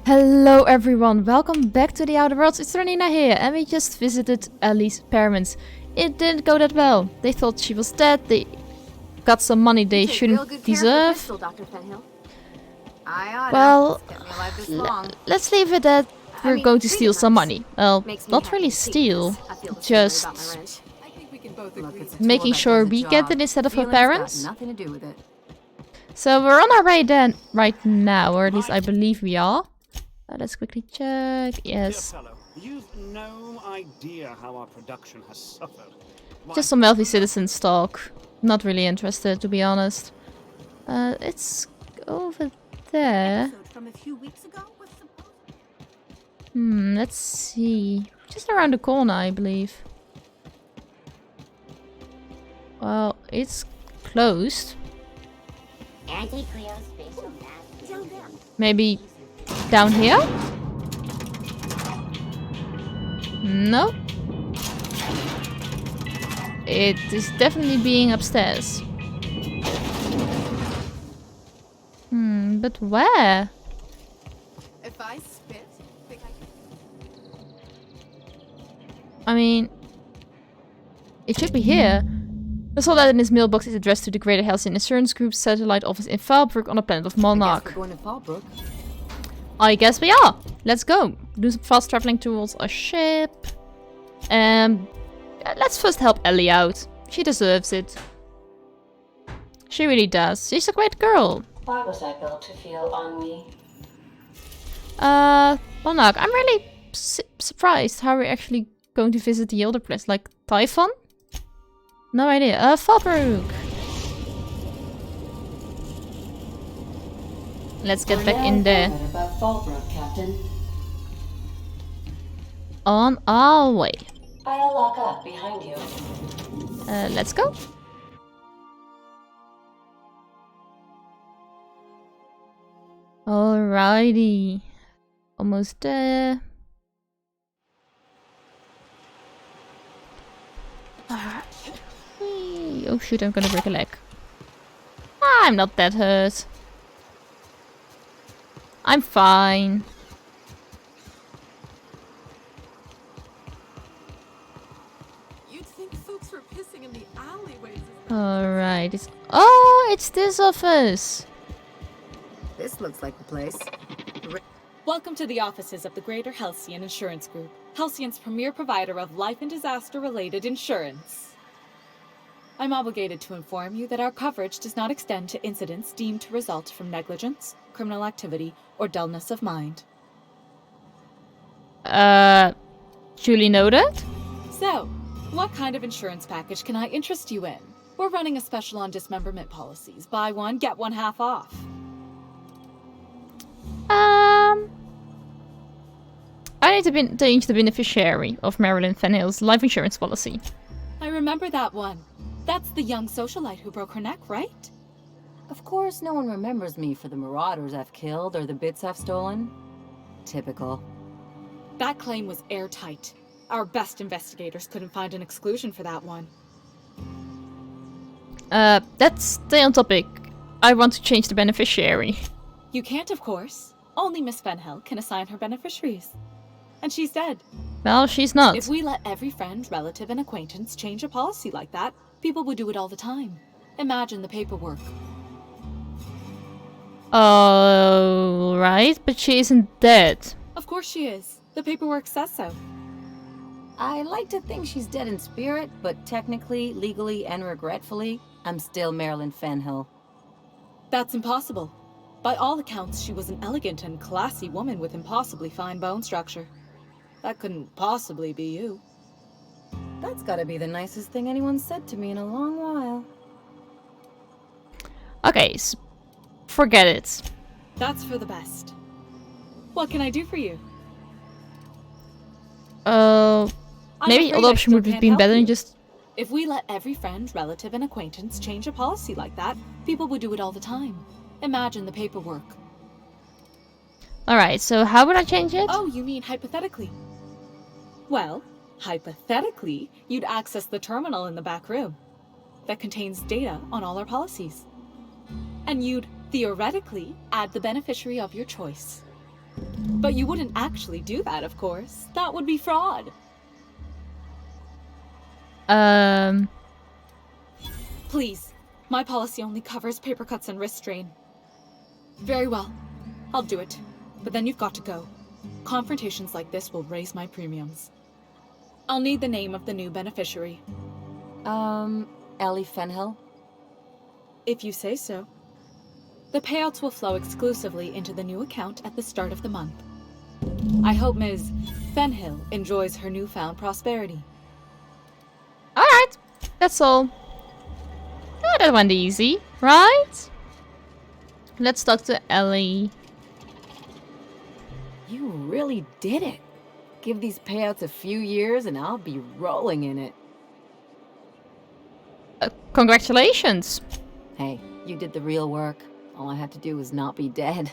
Hello everyone, welcome back to the Outer Worlds. It's Dranina here, and we just visited Ellie's parents. It didn't go that well. They thought she was dead, they got some money they shouldn't deserve. Well, let's leave it at we're going to steal some money. Well, not really steal, just making sure we get it instead of her parents. So we're on our way then, right now, or at least I believe we are. Let's quickly check. Yes. You've no idea how our production has suffered. Just some wealthy citizens talk. Not really interested, to be honest. It's over there. Let's see. Just around the corner, I believe. Well, it's closed. Maybe down here? No. It is definitely being upstairs. But where? If I spit, I mean, it should be here. The soldat in his mailbox is addressed to the Greater Halcyon Insurance Group's satellite office in Valbrook on the planet of Monarch. I guess we are. Let's go. Do some fast traveling towards a ship. Let's first help Ellie out. She deserves it. She really does. She's a great girl. Why was I built to feel ennui? Monarch, I'm really surprised how we're actually going to visit the older place. Like Typhon? No idea. Valbrook. Let's get back in there. On our way. I'll lock up behind you. Let's go. Alrighty. Almost there. Oh shoot, I'm gonna break a leg. I'm not that hurt. I'm fine. you'd think folks were pissing in the alleyways. Alright. It's this office. This looks like the place. Welcome to the offices of the Greater Halcyon Insurance Group, Halcyon's premier provider of life and disaster-related insurance. I'm obligated to inform you that our coverage does not extend to incidents deemed to result from negligence, criminal activity, or dullness of mind. Duly noted. So, what kind of insurance package can I interest you in? We're running a special on dismemberment policies. Buy one, get one half off. I need to change the beneficiary of Marilyn Fennell's life insurance policy. I remember that one. That's the young socialite who broke her neck, right? Of course, no one remembers me for the marauders I've killed or the bits I've stolen. Typical. That claim was airtight. Our best investigators couldn't find an exclusion for that one. Let's stay on topic. I want to change the beneficiary. You can't, of course. Only Miss Fenhill can assign her beneficiaries. And she's dead. Well, she's not. If we let every friend, relative, and acquaintance change a policy like that, people would do it all the time. Imagine the paperwork. Oh, right, but she isn't dead. Of course she is. The paperwork says so. I like to think she's dead in spirit, but technically, legally, and regretfully, I'm still Marilyn Fenhill. That's impossible. By all accounts, she was an elegant and classy woman with impossibly fine bone structure. That couldn't possibly be you. That's gotta be the nicest thing anyone's said to me in a long while. Okay, forget it. That's for the best. What can I do for you? Maybe other option would have been better than just... If we let every friend, relative, and acquaintance change a policy like that, people would do it all the time. Imagine the paperwork. Alright, so how would I change it? Oh, you mean hypothetically? Well, hypothetically, you'd access the terminal in the back room that contains data on all our policies. And you'd theoretically add the beneficiary of your choice. But you wouldn't actually do that, of course. That would be fraud. Please. My policy only covers paper cuts and wrist strain. Very well. I'll do it. But then you've got to go. Confrontations like this will raise my premiums. I'll need the name of the new beneficiary. Ellie Fenhill? If you say so. The payouts will flow exclusively into the new account at the start of the month. I hope Ms. Fenhill enjoys her newfound prosperity. Alright, that's all. Oh, that went easy, right? Let's talk to Ellie. You really did it. Give these payouts a few years and I'll be rolling in it. Congratulations. Hey, you did the real work. All I had to do was not be dead.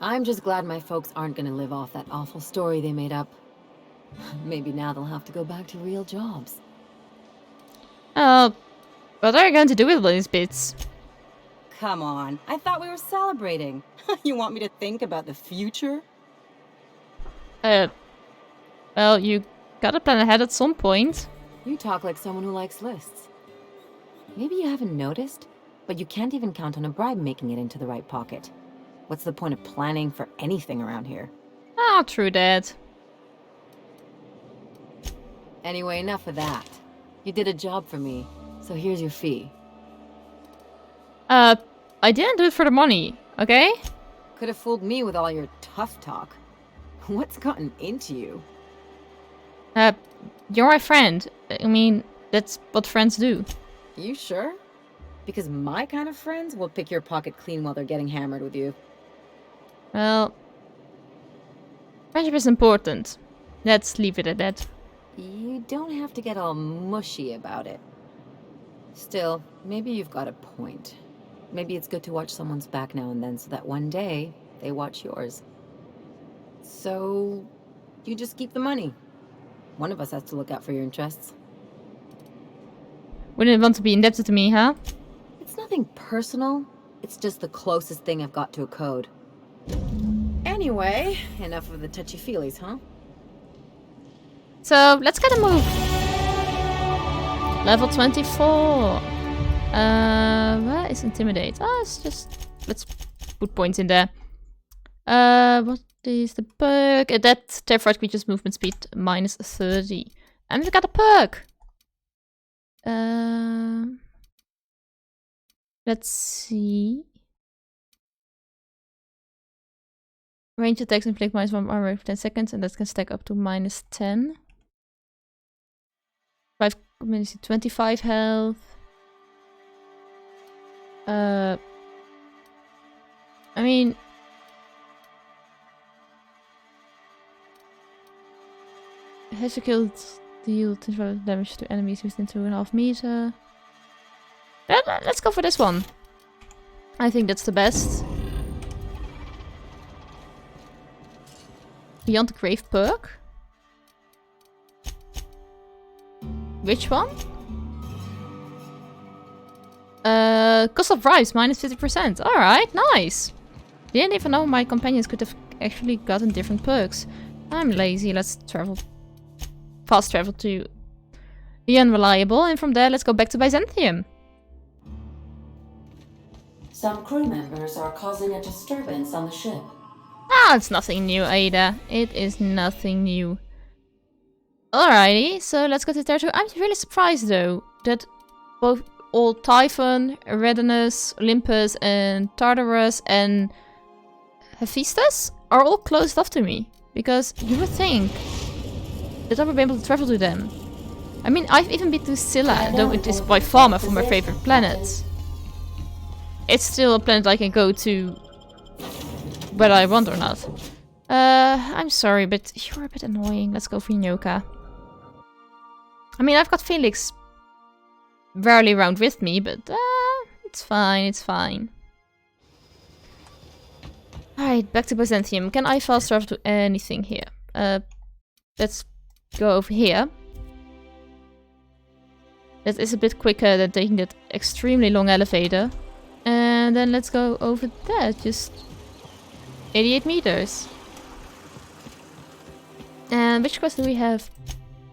I'm just glad my folks aren't gonna live off that awful story they made up. Maybe now they'll have to go back to real jobs. What are you going to do with all these bits? Come on, I thought we were celebrating. You want me to think about the future? Well, you gotta plan ahead at some point. You talk like someone who likes lists. Maybe you haven't noticed, but you can't even count on a bribe making it into the right pocket. What's the point of planning for anything around here? Ah, true that. Anyway, enough of that. You did a job for me, so here's your fee. I didn't do it for the money, okay? Could have fooled me with all your tough talk. What's gotten into you? You're my friend. I mean, that's what friends do. You sure? Because my kind of friends will pick your pocket clean while they're getting hammered with you. Well, friendship is important. Let's leave it at that. You don't have to get all mushy about it. Still, maybe you've got a point. Maybe it's good to watch someone's back now and then so that one day they watch yours. So, you just keep the money. One of us has to look out for your interests. Wouldn't want to be indebted to me, huh? It's nothing personal. It's just the closest thing I've got to a code. Anyway, enough of the touchy-feelies, huh? So, let's get a move. Level 24. Where is Intimidate? Ah, it's just... Let's put points in there. What is the perk? That terrified creature's movement speed minus 30. And we got a perk! Let's see. Range attacks inflict minus 1 armor for 10 seconds, and that can stack up to minus 10. 5 community, 25 health. I mean... Has a kill deal 25 damage to enemies within 2.5 meter. Let's go for this one. I think that's the best. Beyond the Grave perk. Which one? Cost of bribes, minus 50%. Alright, nice. Didn't even know my companions could have actually gotten different perks. I'm lazy, let's travel. Fast travel to the Unreliable, and from there let's go back to Byzantium. Some crew members are causing a disturbance on the ship. Ah, it's nothing new, Ada. It is nothing new. Alrighty, so let's go to territory. I'm really surprised though that both all Typhon, Eridanus, Olympus, and Tartarus and Hephaestus are all closed off to me. Because you would think that I would be able to travel to them. I mean, I've even been to Scylla, though it is by far my favorite planets. It's still a planet I can go to whether I want or not. I'm sorry, but you're a bit annoying. Let's go for Inoka. I mean, I've got Felix rarely around with me, but it's fine, it's fine. Alright, back to Byzantium. Can I fast travel to anything here? Let's go over here. That is a bit quicker than taking that extremely long elevator. And then let's go over there. Just 88 meters. And which quest do we have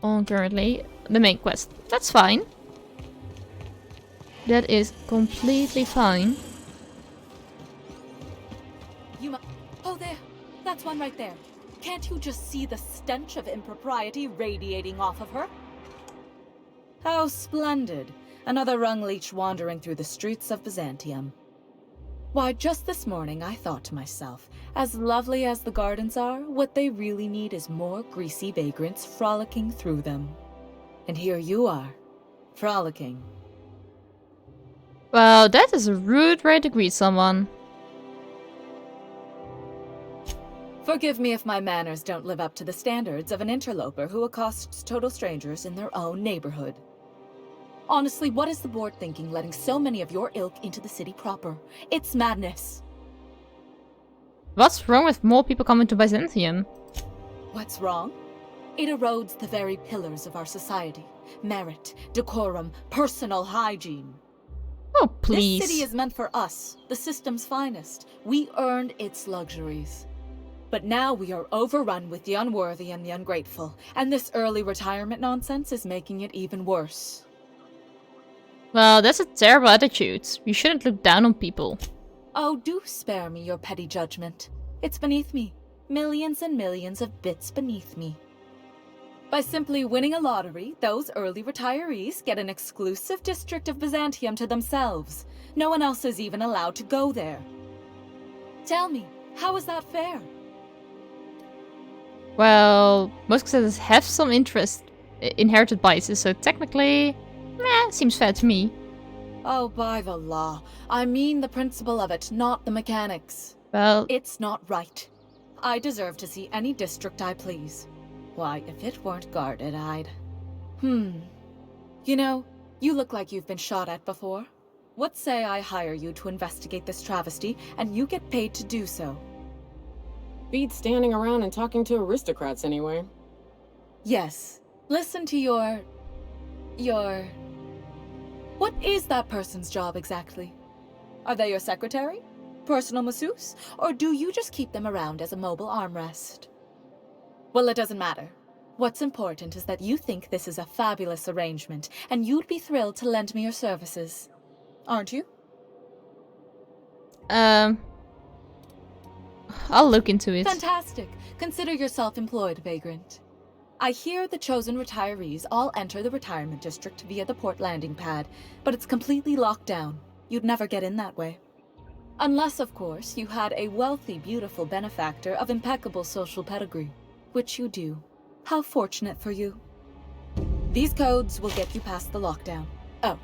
on currently? The main quest. That's fine. That is completely fine. Oh, there. That's one right there. Can't you just see the stench of impropriety radiating off of her? How splendid. Another rung leech wandering through the streets of Byzantium. Why, just this morning I thought to myself, as lovely as the gardens are, what they really need is more greasy vagrants frolicking through them. And here you are, frolicking. Well, that is a rude way to greet someone. Forgive me if my manners don't live up to the standards of an interloper who accosts total strangers in their own neighborhood. Honestly, what is the board thinking letting so many of your ilk into the city proper? It's madness. What's wrong with more people coming to Byzantium? What's wrong? It erodes the very pillars of our society. Merit, decorum, personal hygiene. Oh, please. This city is meant for us, the system's finest. We earned its luxuries. But now we are overrun with the unworthy and the ungrateful, and this early retirement nonsense is making it even worse. Well, that's a terrible attitude. You shouldn't look down on people. Oh, do spare me your petty judgment. It's beneath me. Millions and millions of bits beneath me. By simply winning a lottery, those early retirees get an exclusive district of Byzantium to themselves. No one else is even allowed to go there. Tell me, how is that fair? Well, most citizens have some interest inherited biases, so technically, seems fair to me. Oh, by the law. I mean the principle of it, not the mechanics. Well, It's not right. I deserve to see any district I please. Why, if it weren't guarded, I'd... You know, you look like you've been shot at before. What say I hire you to investigate this travesty, and you get paid to do so? Beats standing around and talking to aristocrats anyway. Yes. Listen to your... What is that person's job exactly? Are they your secretary? Personal masseuse? Or do you just keep them around as a mobile armrest? Well, it doesn't matter. What's important is that you think this is a fabulous arrangement, and you'd be thrilled to lend me your services. Aren't you? I'll look into it. Fantastic. Consider yourself employed, vagrant. I hear the chosen retirees all enter the retirement district via the port landing pad, but it's completely locked down. You'd never get in that way. Unless, of course, you had a wealthy, beautiful benefactor of impeccable social pedigree, which you do. How fortunate for you. These codes will get you past the lockdown. Oh,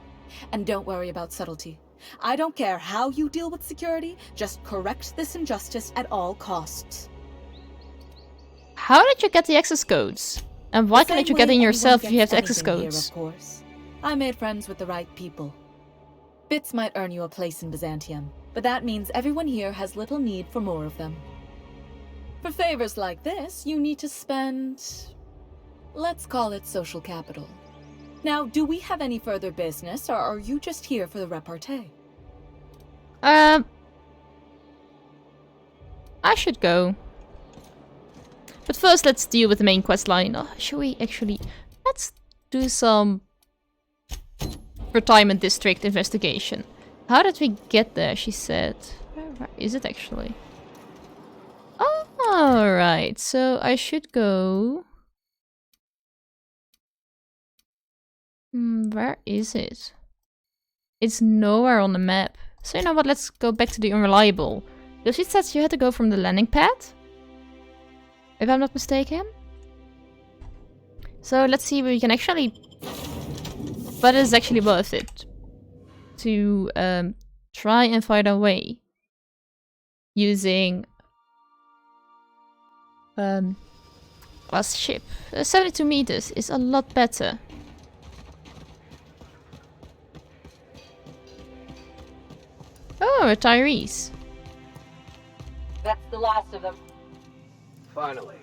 and don't worry about subtlety. I don't care how you deal with security, just correct this injustice at all costs. How did you get the access codes? And why can't you get in yourself if you have the access codes? Here, of course. I made friends with the right people. Bits might earn you a place in Byzantium, but that means everyone here has little need for more of them. For favors like this, you need to spend... let's call it social capital. Now, do we have any further business, or are you just here for the repartee? I should go. But first, let's deal with the main quest line. Oh, should we actually... Let's do some... retirement district investigation. How did we get there, she said. Where is it actually? Alright, so I should go... where is it? It's nowhere on the map. So you know what, let's go back to the unreliable. Because it says you had to go from the landing pad? If I'm not mistaken. So let's see if we can actually... But it's actually worth it. To try and find a way. Using... a ship. 72 meters is a lot better. Oh, retirees. That's the last of them. Finally.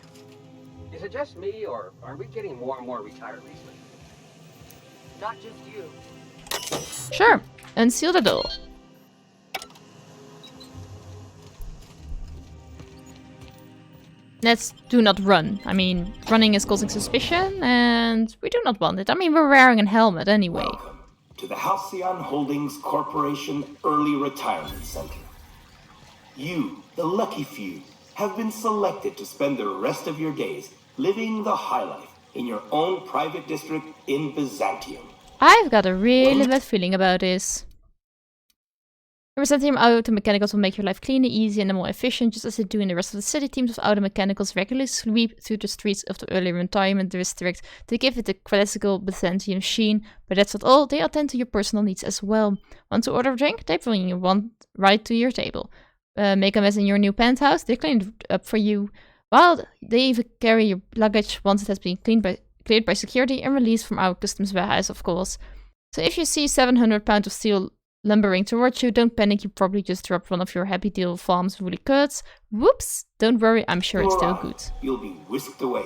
Is it just me, or are we getting more and more retirees lately? Not just you. Sure. Unseal the door. Let's do not run. I mean, running is causing suspicion, and we do not want it. I mean, we're wearing a helmet anyway. Welcome to the Halcyon Holdings Corporation Early Retirement Center. You, the lucky few, have been selected to spend the rest of your days living the high life in your own private district in Byzantium. I've got a really bad feeling about this. The Byzantium automechanicals will make your life cleaner, easier, and more efficient, just as they do in the rest of the city. Teams of automechanicals regularly sweep through the streets of the early retirement district to give it the classical Byzantium sheen. But that's not all, they attend to your personal needs as well. Want to order a drink? They bring you one right to your table. Make a mess in your new penthouse? They clean it up for you. While they even carry your luggage once it has been cleared by security and released from our customs warehouse, of course. So if you see 700 pounds of steel lumbering towards you, don't panic, you probably just dropped one of your Happy Deal Farms woolly curds. Whoops! Don't worry, I'm sure it's still good. You'll be whisked away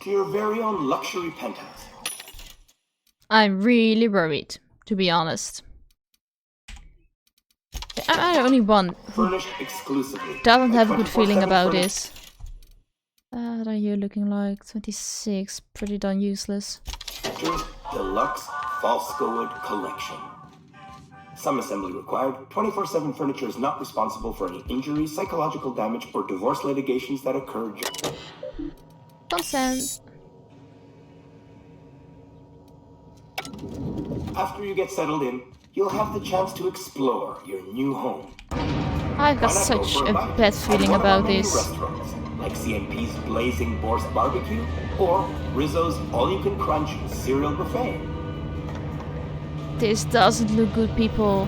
to your very own luxury penthouse. I'm really worried, to be honest. I'm the only one who doesn't have a good feeling about this. What are you looking like? 26, pretty darn useless. Deluxe Falsco Wood Collection. Some assembly required. 24/7 furniture is not responsible for any injuries, psychological damage, or divorce litigations that occur. Consent. After you get settled in, you'll have the chance to explore your new home. I've got such a bad feeling about this. Like CNP's Blazing Boar's Barbecue or Rizzo's All-You-Can-Crunch Cereal Buffet. This doesn't look good, people.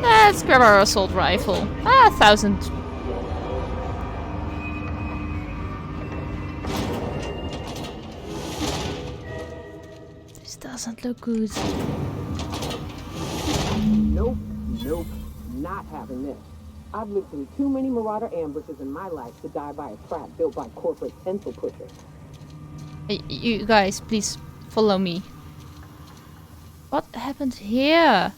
Let's grab our assault rifle. 1,000. This doesn't look good. Nope, not having this. I've lived through too many marauder ambushes in my life to die by a trap built by corporate pencil pushers. You guys, please follow me. What happened here?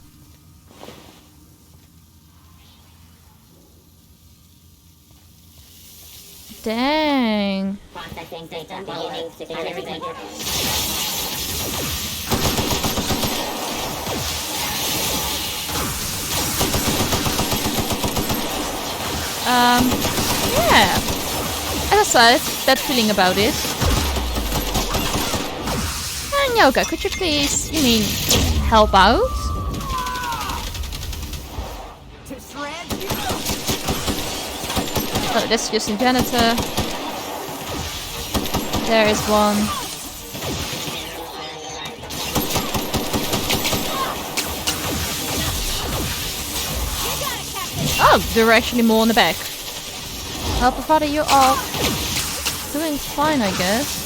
Dang. Processing data beginning security. Yeah. As I said, bad feeling about it. And Yoga, could you please, help out? Oh, that's just a janitor. There is one. Oh, there are actually more in the back. Helper father, you are doing fine, I guess.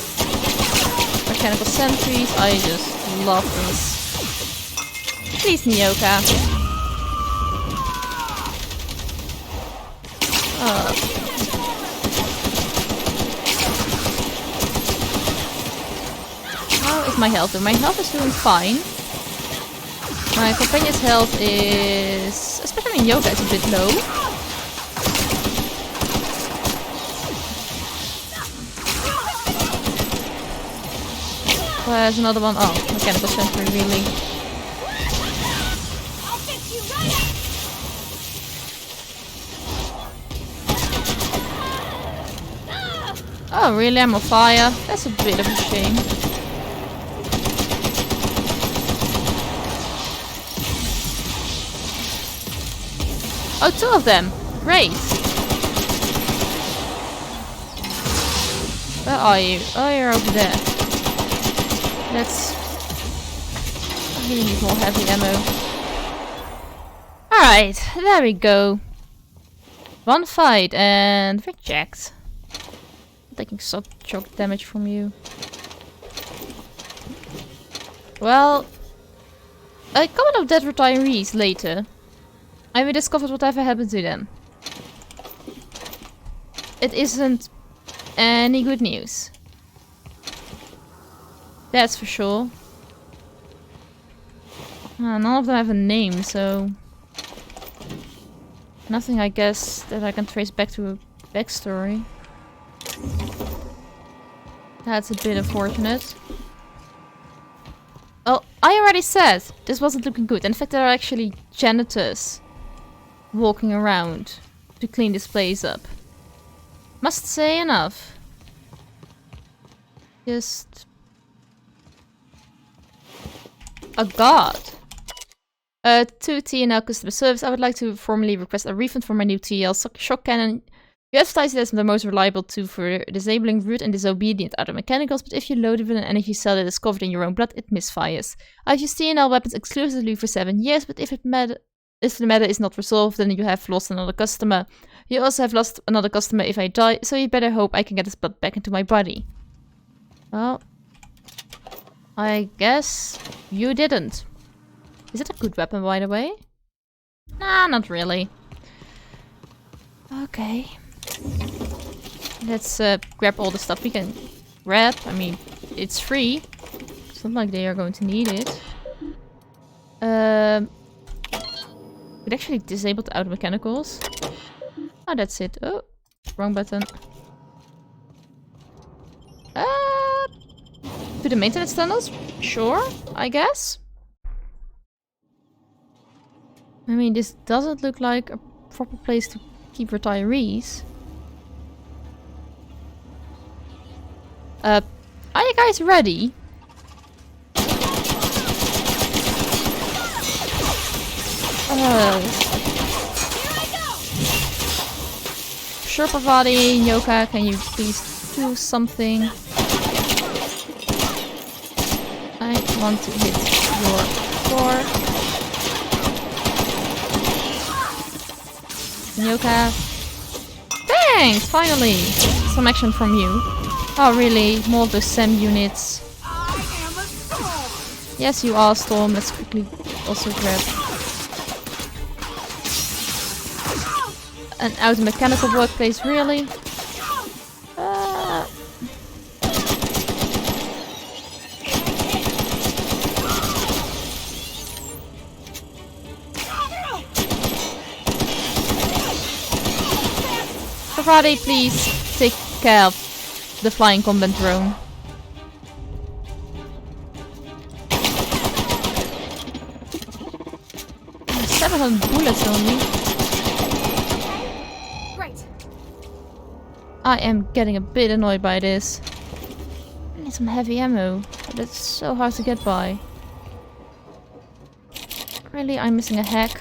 Mechanical sentries, I just love this. Please, Nyoka. How is my health doing? My health is doing fine. My companion's health is, especially in Yoga, is a bit low. There's another one. Oh, mechanical sentry, really. Oh, really? I'm on fire? That's a bit of a shame. Oh, two of them. Great. Where are you? Oh, you're over there. Let's... I really need more heavy ammo. Alright, there we go. One fight and reject. Taking some shock damage from you. Well, a couple of dead retirees later, I will discover whatever happened to them. It isn't any good news. That's for sure. None of them have a name, so... Nothing, I guess, that I can trace back to a backstory. That's a bit unfortunate. Oh, I already said this wasn't looking good. In fact, there are actually janitors walking around to clean this place up. Must say enough. Just... a god. To TNL customer service, I would like to formally request a refund for my new TL shock cannon. You advertise it as the most reliable tool for disabling rude and disobedient auto mechanicals, but if you load it with an energy cell that is covered in your own blood, it misfires. I've used TNL weapons exclusively for 7 years, but if the matter is not resolved, then you have lost another customer. You also have lost another customer if I die, so you better hope I can get this blood back into my body. Well, I guess you didn't. Is it a good weapon, by the way? Nah, not really. Okay. Let's grab all the stuff we can grab. I mean, it's free. It's not like they are going to need it. It actually disabled the auto mechanicals. Oh, that's it. Oh, wrong button. To the maintenance tunnels? Sure, I guess. I mean, this doesn't look like a proper place to keep retirees. Are you guys ready? Sure, Parvati, Nyoka, can you please do something? I want to hit your floor. Nyoka. Thanks! Finally! Some action from you. Oh really? More of those SAM units. Yes, you are, Storm. Let's quickly also grab an auto mechanical workplace, really? Friday, please take care of the flying combat drone. Oh, 700 bullets only. Great. I am getting a bit annoyed by this. I need some heavy ammo. That's so hard to get by. Really, I'm missing a hack.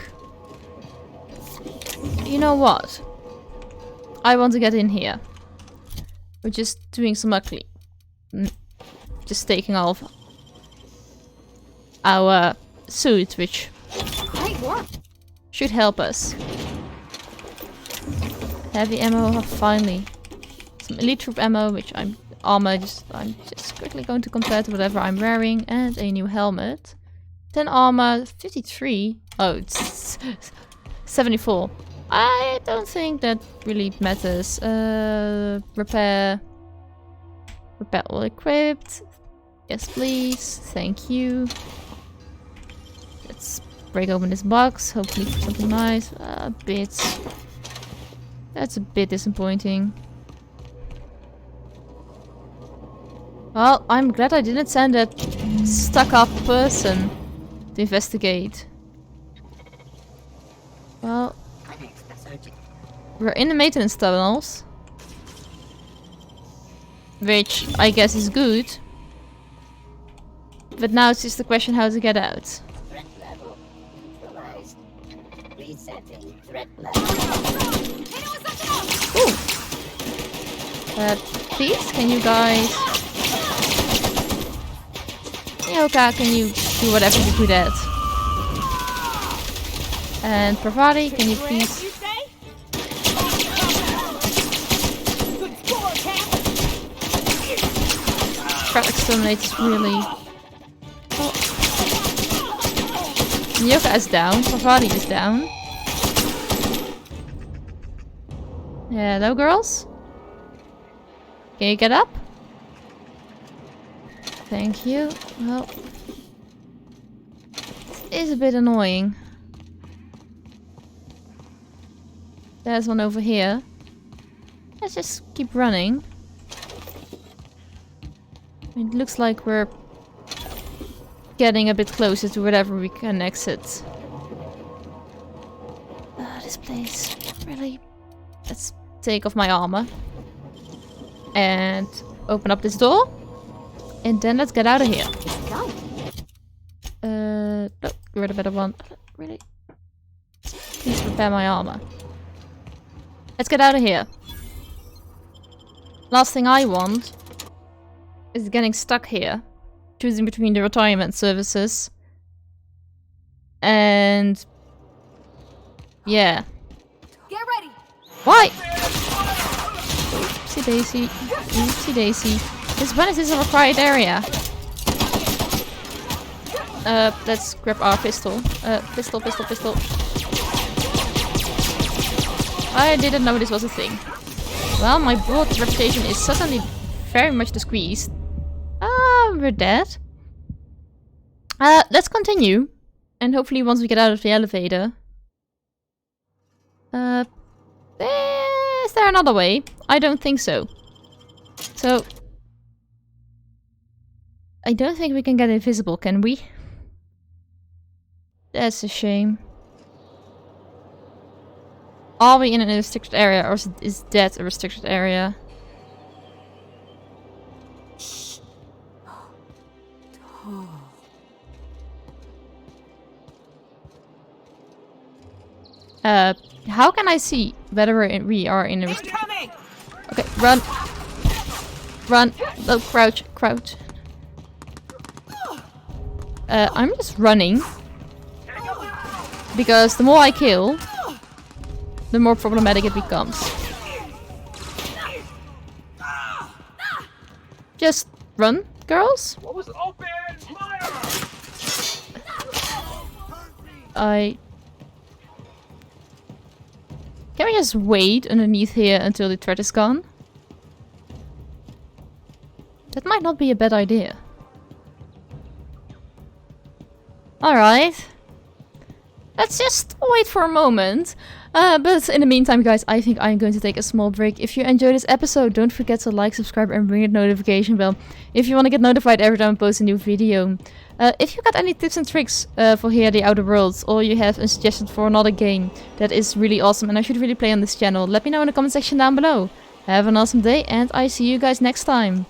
You know what? I want to get in here. We're just doing some ugly. Just taking off our suit, which should help us. Heavy ammo, finally. Some elite troop ammo, which I'm just quickly going to compare to whatever I'm wearing, and a new helmet. 10 armor, 53. Oh, it's 74. I don't think that really matters. Repair all equipped. Yes, please. Thank you. Let's break open this box. Hopefully for something nice. A bit. That's a bit disappointing. Well, I'm glad I didn't send that stuck-up person to investigate. Well, we're in the maintenance tunnels, which I guess is good. But now it's just the question how to get out. Threat level neutralized. Resetting threat level. Ooh. Please, can you guys... Nyoka, can you do whatever you're good at? And Pravati, can you please... Crap exterminate is really... Oh. Nyoka is down, Pravati is down. Hello girls? Can you get up? Thank you. Well... It is a bit annoying. There's one over here. Let's just keep running. It looks like we're getting a bit closer to whatever we can exit. This place. Really? Let's take off my armor. And open up this door. And then let's get out of here. No, you're the better one. Really? Please repair my armor. Let's get out of here. Last thing I want is getting stuck here. Choosing between the retirement services. And... yeah. Get ready. Why? Oopsie daisy. Oopsie daisy. This one is a required area. Let's grab our pistol. Pistol. I didn't know this was a thing. Well, my bullet reputation is suddenly very much squeezed. We're dead. Let's continue. And hopefully once we get out of the elevator... is there another way? I don't think so. So... I don't think we can get invisible, can we? That's a shame. Are we in a restricted area, or is that a restricted area? How can I see whether we are in a restricted... Okay, run! Run! Oh, crouch, crouch. I'm just running. Because the more I kill, the more problematic it becomes. Just run, girls. What was open? Fire! Can we just wait underneath here until the threat is gone? That might not be a bad idea. Alright. Let's just wait for a moment. But in the meantime, guys, I think I'm going to take a small break. If you enjoyed this episode, don't forget to like, subscribe, and ring the notification bell if you want to get notified every time I post a new video. If you got any tips and tricks for Here the Outer Worlds, or you have a suggestion for another game that is really awesome and I should really play on this channel, let me know in the comment section down below. Have an awesome day, and I see you guys next time.